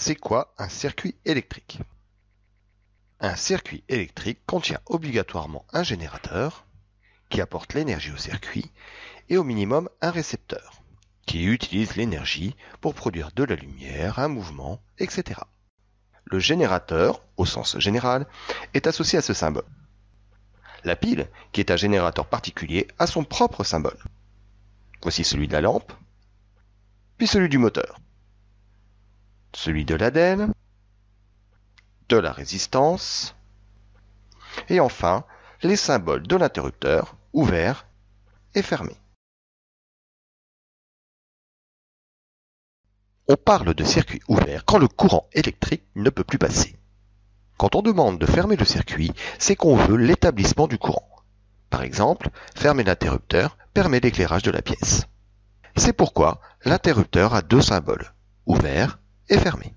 C'est quoi un circuit électrique? Un circuit électrique contient obligatoirement un générateur qui apporte l'énergie au circuit et au minimum un récepteur qui utilise l'énergie pour produire de la lumière, un mouvement, etc. Le générateur, au sens général, est associé à ce symbole. La pile, qui est un générateur particulier, a son propre symbole. Voici celui de la lampe, puis celui du moteur, celui de l'ADEL, de la résistance, et enfin les symboles de l'interrupteur, ouvert et fermé. On parle de circuit ouvert quand le courant électrique ne peut plus passer. Quand on demande de fermer le circuit, c'est qu'on veut l'établissement du courant. Par exemple, fermer l'interrupteur permet l'éclairage de la pièce. C'est pourquoi l'interrupteur a deux symboles, ouvert et fermé.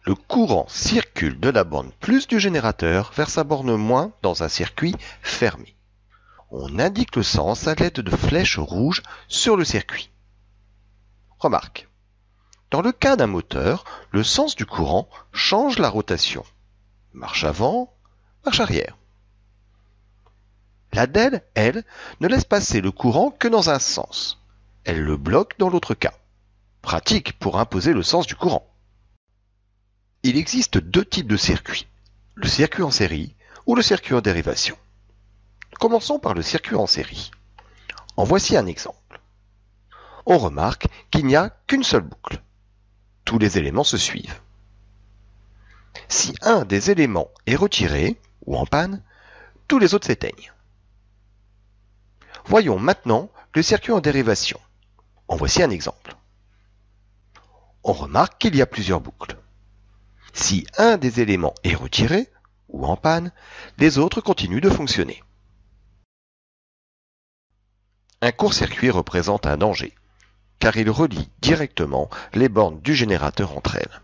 Le courant circule de la borne plus du générateur vers sa borne moins dans un circuit fermé. On indique le sens à l'aide de flèches rouges sur le circuit. Remarque, dans le cas d'un moteur, le sens du courant change la rotation. Marche avant, marche arrière. L'ADEL, elle, ne laisse passer le courant que dans un sens. Elle le bloque dans l'autre cas. Pratique pour imposer le sens du courant. Il existe deux types de circuits, le circuit en série ou le circuit en dérivation. Commençons par le circuit en série. En voici un exemple. On remarque qu'il n'y a qu'une seule boucle. Tous les éléments se suivent. Si un des éléments est retiré ou en panne, tous les autres s'éteignent. Voyons maintenant le circuit en dérivation. En voici un exemple. On remarque qu'il y a plusieurs boucles. Si un des éléments est retiré ou en panne, les autres continuent de fonctionner. Un court-circuit représente un danger, car il relie directement les bornes du générateur entre elles,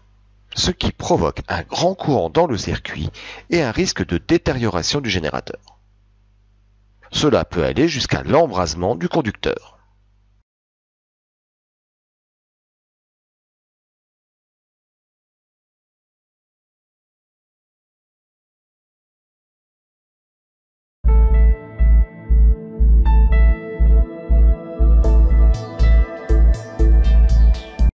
ce qui provoque un grand courant dans le circuit et un risque de détérioration du générateur. Cela peut aller jusqu'à l'embrasement du conducteur.